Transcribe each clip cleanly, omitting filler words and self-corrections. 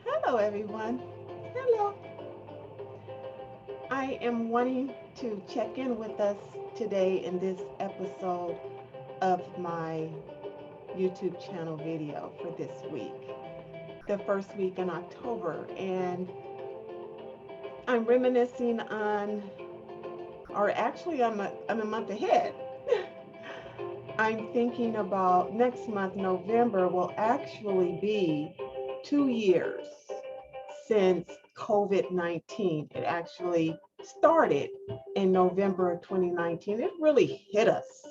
Hello, everyone. Hello. I am wanting to check in with us today in this episode of my YouTube channel video for this week, the first week in October. And I'm reminiscing on, or actually, I'm a month ahead. I'm thinking about next month, November, will actually be 2 years since COVID-19. It actually started in November of 2019. It really hit us,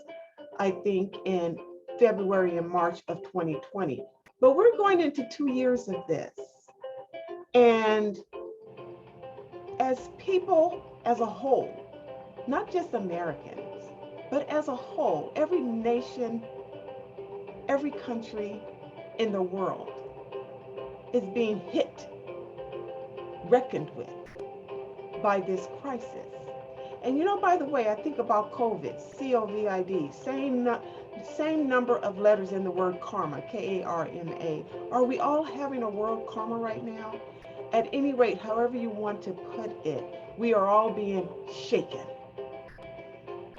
I think, in February and March of 2020. But we're going into 2 years of this. And as people as a whole, not just Americans, but as a whole, every nation, every country in the world is being hit, reckoned with by this crisis. And by the way, I think about COVID, COVID, same number of letters in the word karma, Karma. Are we all having a world karma right now? At any rate, however you want to put it, we are all being shaken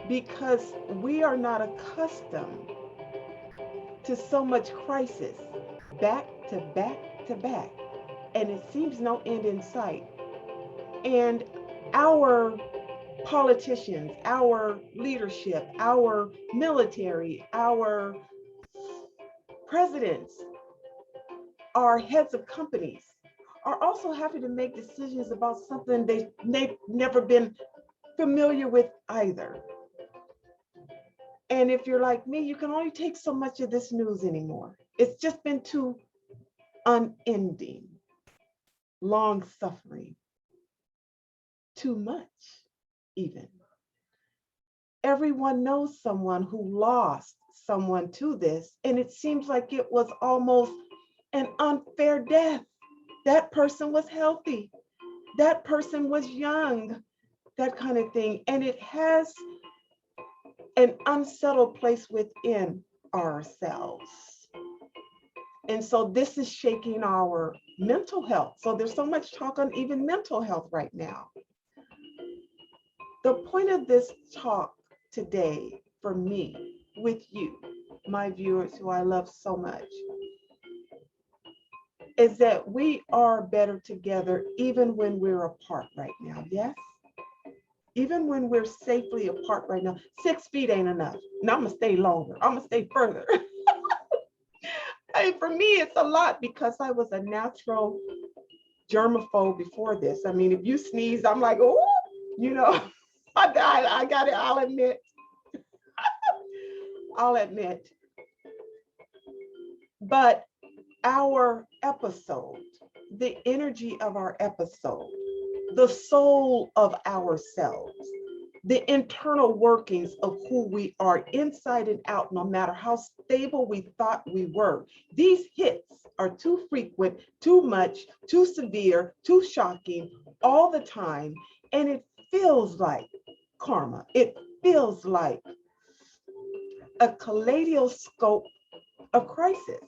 because we are not accustomed to so much crisis back to back to back. And it seems no end in sight. And our politicians, our leadership, our military, our presidents, our heads of companies are also having to make decisions about something they've never been familiar with either. And if you're like me, you can only take so much of this news anymore. It's just been too unending, long suffering, too much even. Everyone knows someone who lost someone to this, and it seems like it was almost an unfair death. That person was healthy, that person was young, that kind of thing. And it has an unsettled place within ourselves. And so this is shaking our mental health. So there's so much talk on even mental health right now. The point of this talk today for me with you, my viewers who I love so much, is that we are better together even when we're apart right now. Yes? Even when we're safely apart right now. 6 feet ain't enough. Now I'm gonna stay longer. I'm gonna stay further. For me, it's a lot because I was a natural germaphobe before this. I mean, if you sneeze, I'm like, oh, you know, I got it. I'll admit. I'll admit. But our episode, the energy of our episode, the soul of ourselves, the internal workings of who we are inside and out, no matter how stable we thought we were. These hits are too frequent, too much, too severe, too shocking all the time. And it feels like karma. It feels like a kaleidoscope of crisis.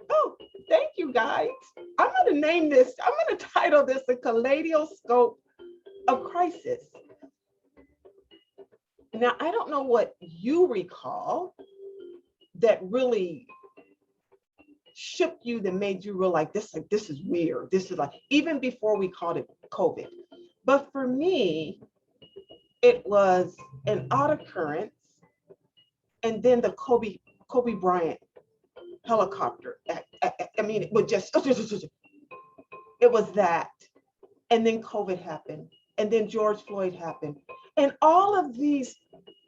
Oh, thank you guys. I'm going to name this, I'm going to title this a kaleidoscope of crisis. Now, I don't know what you recall that really shook you, that made you realize this is weird. This is like, even before we called it COVID. But for me, it was an odd occurrence. And then the Kobe Bryant helicopter. I mean, it was just, it was that. And then COVID happened. And then George Floyd happened. And all of these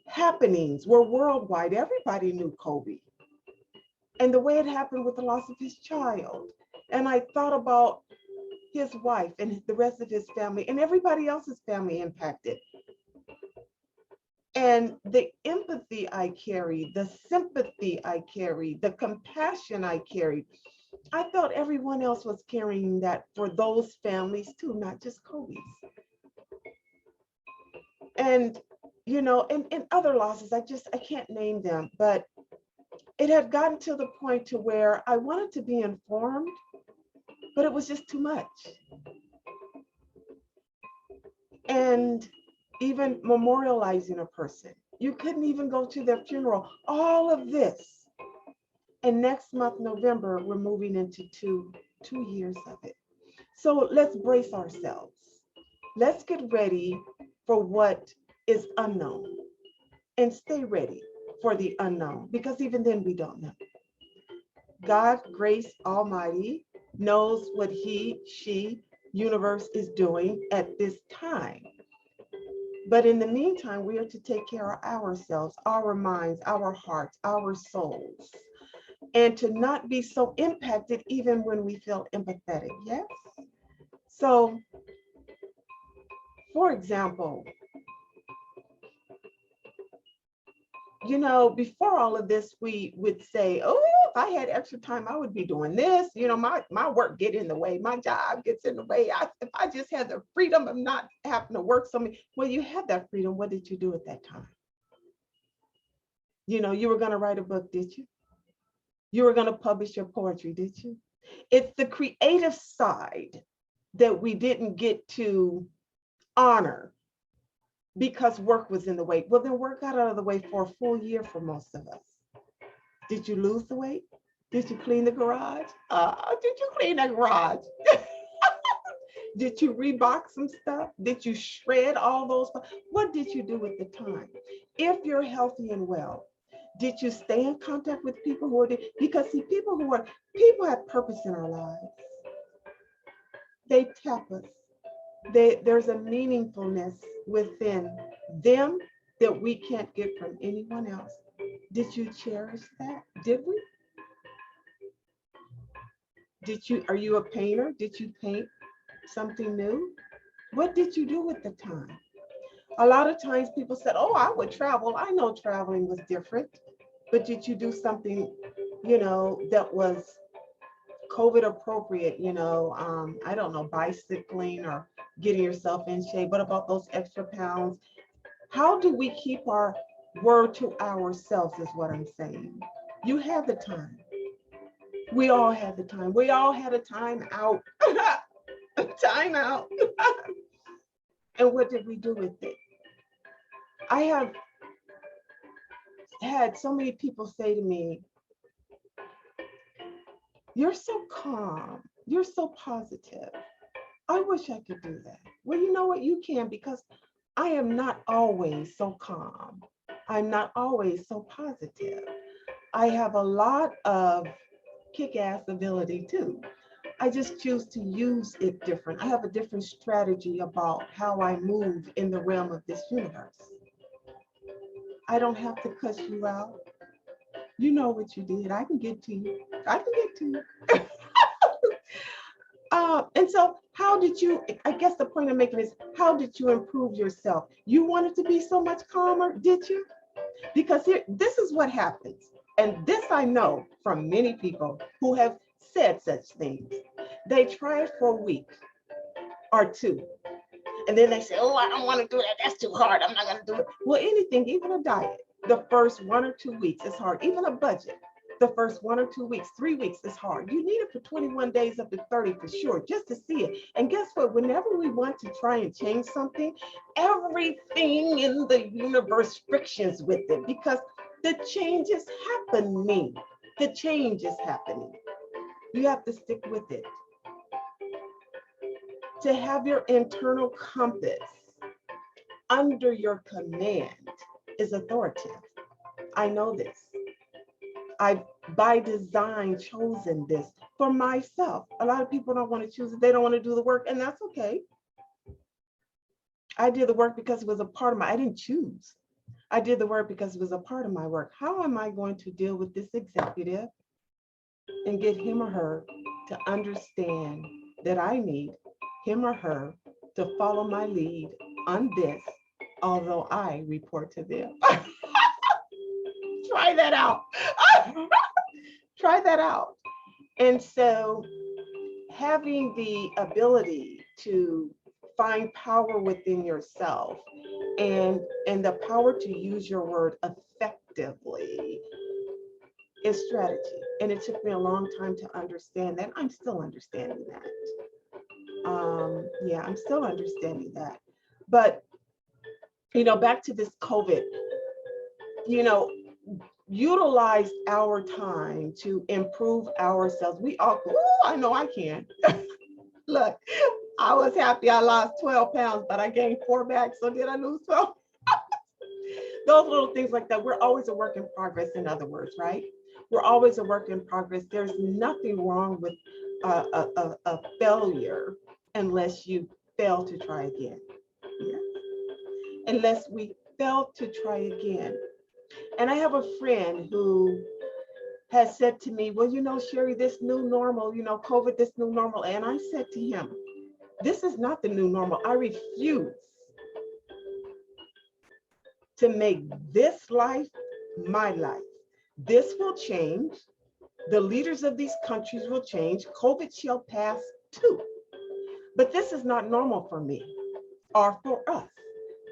happenings were worldwide. Everybody knew Kobe. And the way it happened with the loss of his child. And I thought about his wife and the rest of his family and everybody else's family impacted. And the empathy I carried, the sympathy I carried, the compassion I carried, I felt everyone else was carrying that for those families too, not just Kobe's. And, and other losses, I can't name them, but it had gotten to the point to where I wanted to be informed, but it was just too much. And even memorializing a person, you couldn't even go to their funeral. All of this. And next month, November, we're moving into two years of it. So let's brace ourselves. Let's get ready for what is unknown and stay ready for the unknown, because even then we don't know. God, grace Almighty, knows what he, she, universe is doing at this time. But in the meantime, we are to take care of ourselves, our minds, our hearts, our souls, and to not be so impacted even when we feel empathetic. Yes? So, for example, before all of this, we would say, oh, if I had extra time, I would be doing this. My work get in the way. My job gets in the way. If I just had the freedom of not having to work so many. Well, you had that freedom. What did you do at that time? You were going to write a book, did you? You were going to publish your poetry, did you? It's the creative side that we didn't get to honor because work was in the way. Well, then work got out of the way for a full year for most of us. Did you lose the weight? Did you clean the garage? Did you clean the garage? Did you rebox some stuff? Did you shred all those? What did you do with the time? If you're healthy and well, did you stay in contact with people who are, because see, people have purpose in our lives. They tap us. There's a meaningfulness within them that we can't get from anyone else. Did you cherish that? Did we? Are you a painter? Did you paint something new? What did you do with the time? A lot of times people said, oh, I would travel. I know traveling was different, but did you do something, that was COVID appropriate, I don't know, bicycling or getting yourself in shape? What about those extra pounds? How do we keep our word to ourselves is what I'm saying. You have the time. We all had the time. We all had a time out. Time out. And what did we do with it? I have had so many people say to me, you're so calm. You're so positive. I wish I could do that. Well, you know what? You can, because I am not always so calm. I'm not always so positive. I have a lot of kick-ass ability too. I just choose to use it different. I have a different strategy about how I move in the realm of this universe. I don't have to cuss you out. You know what you did. I can get to you. I can get to you. And so how did you, I guess the point I'm making is, how did you improve yourself? You wanted to be so much calmer, did you? Because this is what happens. And this I know from many people who have said such things. They try it for a week or two. And then they say, oh, I don't want to do that. That's too hard. I'm not going to do it. Well, anything, even a diet, the first 1 or 2 weeks is hard. Even a budget, the first 1 or 2 weeks, 3 weeks is hard. You need it for 21 days up to 30 for sure, just to see it. And guess what? Whenever we want to try and change something, everything in the universe frictions with it, because the change is happening. The change is happening. You have to stick with it. To have your internal compass under your command is authoritative. I know this. I've by design chosen this for myself. A lot of people don't want to choose it. They don't want to do the work, and that's okay. I did the work because it was a part of I didn't choose. I did the work because it was a part of my work. How am I going to deal with this executive and get him or her to understand that I need him or her to follow my lead on this, although I report to them? Try that out. Try that out. And so having the ability to find power within yourself and the power to use your word effectively is strategy. And it took me a long time to understand that. I'm still understanding that. Yeah, I'm still understanding that. But, back to this COVID, you know, utilize our time to improve ourselves. We all, I know I can. Look, I was happy I lost 12 pounds, but I gained 4 back. So did I lose 12? Those little things like that. We're always a work in progress, in other words, right? We're always a work in progress. There's nothing wrong with a failure unless you fail to try again. Yeah. Unless we fail to try again. And I have a friend who has said to me, well, Sheri, this new normal, COVID, this new normal. And I said to him, this is not the new normal. I refuse to make this life my life. This will change. The leaders of these countries will change. COVID shall pass too. But this is not normal for me or for us.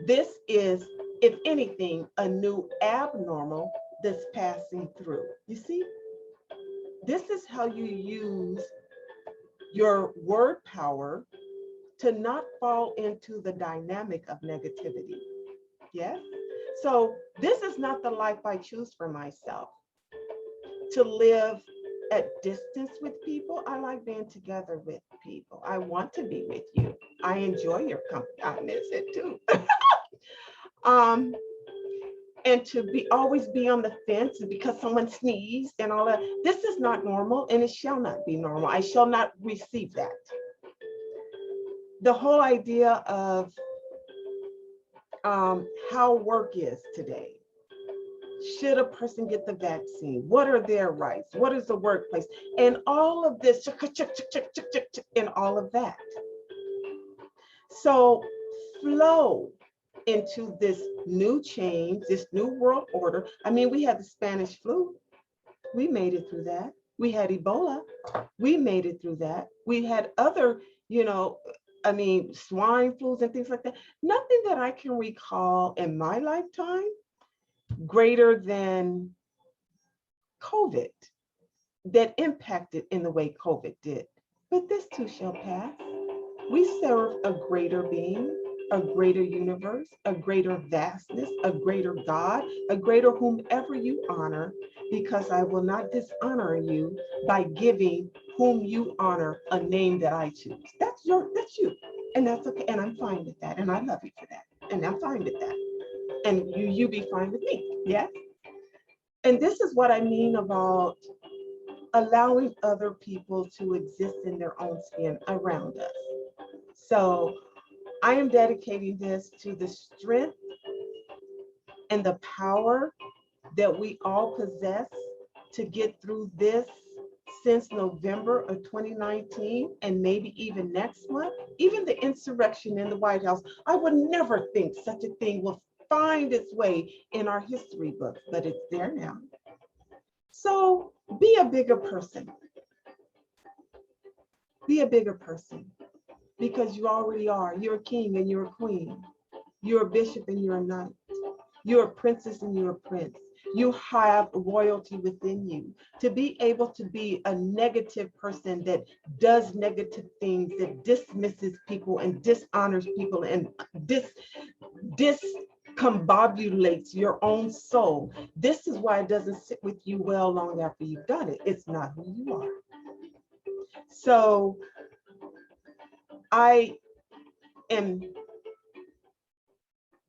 This is, if anything, a new abnormal that's passing through. You see, this is how you use your word power to not fall into the dynamic of negativity. Yes? So this is not the life I choose for myself. To live at distance with people. I like being together with people. I want to be with you. I enjoy your company. I miss it too. And to always be on the fence because someone sneezed and all that. This is not normal, and it shall not be normal. I shall not receive that. The whole idea of how work is today. Should a person get the vaccine? What are their rights? What is the workplace? And all of this, and all of that. So flow into this new change, this new world order. I mean, we had the Spanish flu. We made it through that. We had Ebola. We made it through that. We had other, swine flus and things like that. Nothing that I can recall in my lifetime greater than COVID that impacted in the way COVID did. But this too shall pass. We serve a greater being, a greater universe, a greater vastness, a greater God, a greater whomever you honor, because I will not dishonor you by giving whom you honor a name that I choose. That's you. And that's okay. And I'm fine with that. And I love you for that. And I'm fine with that. And you be fine with me. Yeah. And this is what I mean about allowing other people to exist in their own skin around us. So I am dedicating this to the strength and the power that we all possess to get through this since November of 2019, and maybe even next month. Even the insurrection in the White House, I would never think such a thing will find its way in our history books, but it's there now. So be a bigger person. Be a bigger person, because you already are. You're a king and you're a queen. You're a bishop and you're a knight. You're a princess and you're a prince. You have royalty within you. To be able to be a negative person that does negative things, that dismisses people and dishonors people and discombobulates your own soul. This is why it doesn't sit with you well long after you've done it. It's not who you are. So I am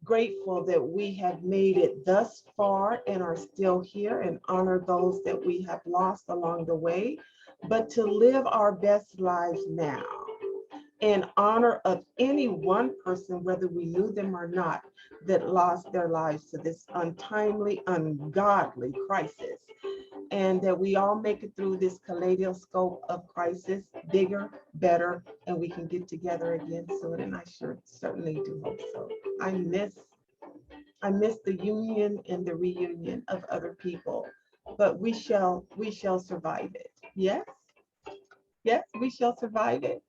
grateful that we have made it thus far and are still here, and honor those that we have lost along the way, but to live our best lives now in honor of any one person, whether we knew them or not, that lost their lives to this untimely, ungodly crisis. And that we all make it through this kaleidoscope of crisis, bigger, better, and we can get together again soon. And I certainly do hope so. I miss the union and the reunion of other people, but we shall survive it. Yes, we shall survive it.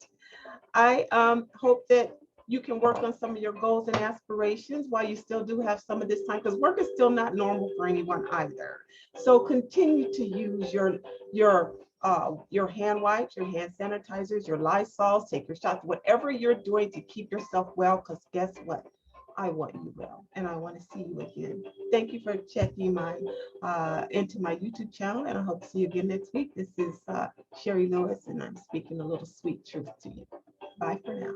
I hope that You can work on some of your goals and aspirations while you still do have some of this time, because work is still not normal for anyone either. So continue to use your hand wipes, your hand sanitizers, your Lysols, take your shots, whatever you're doing to keep yourself well, because guess what? I want you well, and I want to see you again. Thank you for checking my into my YouTube channel, and I hope to see you again next week. This is Sheri Lewis, and I'm speaking a little sweet truth to you. Bye for now.